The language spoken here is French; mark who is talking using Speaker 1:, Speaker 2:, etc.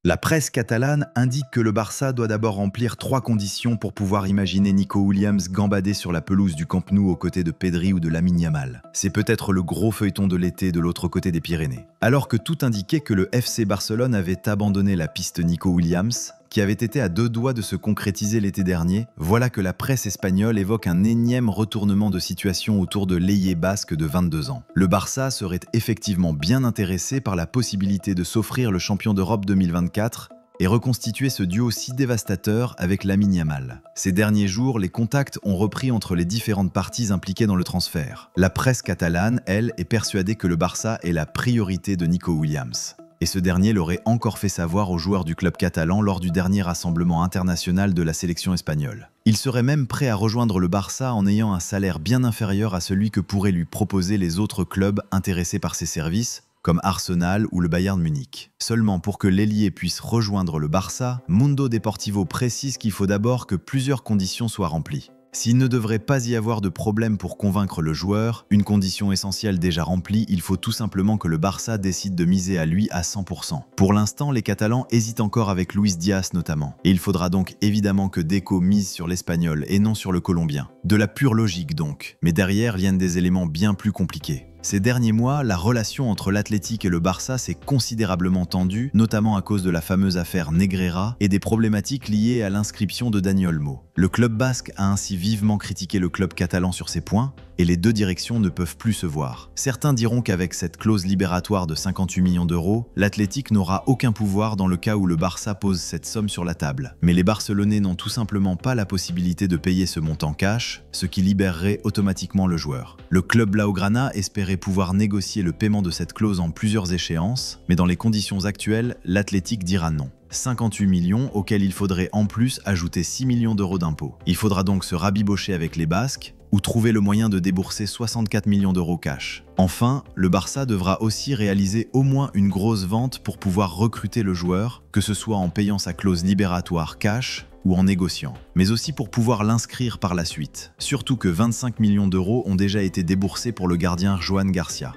Speaker 1: La presse catalane indique que le Barça doit d'abord remplir 3 conditions pour pouvoir imaginer Nico Williams gambader sur la pelouse du Camp Nou aux côtés de Pedri ou de Lamine Yamal. C'est peut-être le gros feuilleton de l'été de l'autre côté des Pyrénées. Alors que tout indiquait que le FC Barcelone avait abandonné la piste Nico Williams, qui avait été à 2 doigts de se concrétiser l'été dernier, voilà que la presse espagnole évoque un énième retournement de situation autour de l'ailier basque de 22 ans. Le Barça serait effectivement bien intéressé par la possibilité de s'offrir le champion d'Europe 2024 et reconstituer ce duo si dévastateur avec Lamine Yamal. Ces derniers jours, les contacts ont repris entre les différentes parties impliquées dans le transfert. La presse catalane, elle, est persuadée que le Barça est la priorité de Nico Williams. Et ce dernier l'aurait encore fait savoir aux joueurs du club catalan lors du dernier rassemblement international de la sélection espagnole. Il serait même prêt à rejoindre le Barça en ayant un salaire bien inférieur à celui que pourraient lui proposer les autres clubs intéressés par ses services, comme Arsenal ou le Bayern Munich. Seulement pour que l'ailier puisse rejoindre le Barça, Mundo Deportivo précise qu'il faut d'abord que plusieurs conditions soient remplies. S'il ne devrait pas y avoir de problème pour convaincre le joueur, une condition essentielle déjà remplie, il faut tout simplement que le Barça décide de miser à lui à 100%. Pour l'instant, les Catalans hésitent encore avec Luis Diaz notamment. Et il faudra donc évidemment que Deco mise sur l'Espagnol et non sur le Colombien. De la pure logique donc, mais derrière viennent des éléments bien plus compliqués. Ces derniers mois, la relation entre l'Athletic et le Barça s'est considérablement tendue, notamment à cause de la fameuse affaire Negreira et des problématiques liées à l'inscription de Dani Olmo. Le club basque a ainsi vivement critiqué le club catalan sur ces points, et les deux directions ne peuvent plus se voir. Certains diront qu'avec cette clause libératoire de 58 millions d'euros, l'Athletic n'aura aucun pouvoir dans le cas où le Barça pose cette somme sur la table. Mais les Barcelonais n'ont tout simplement pas la possibilité de payer ce montant cash, ce qui libérerait automatiquement le joueur. Le club blaugrana espérait pouvoir négocier le paiement de cette clause en plusieurs échéances, mais dans les conditions actuelles, l'Athletic dira non. 58 millions auxquels il faudrait en plus ajouter 6 millions d'euros d'impôts. Il faudra donc se rabibocher avec les Basques ou trouver le moyen de débourser 64 millions d'euros cash. Enfin, le Barça devra aussi réaliser au moins une grosse vente pour pouvoir recruter le joueur, que ce soit en payant sa clause libératoire cash ou en négociant, mais aussi pour pouvoir l'inscrire par la suite. Surtout que 25 millions d'euros ont déjà été déboursés pour le gardien Joan Garcia.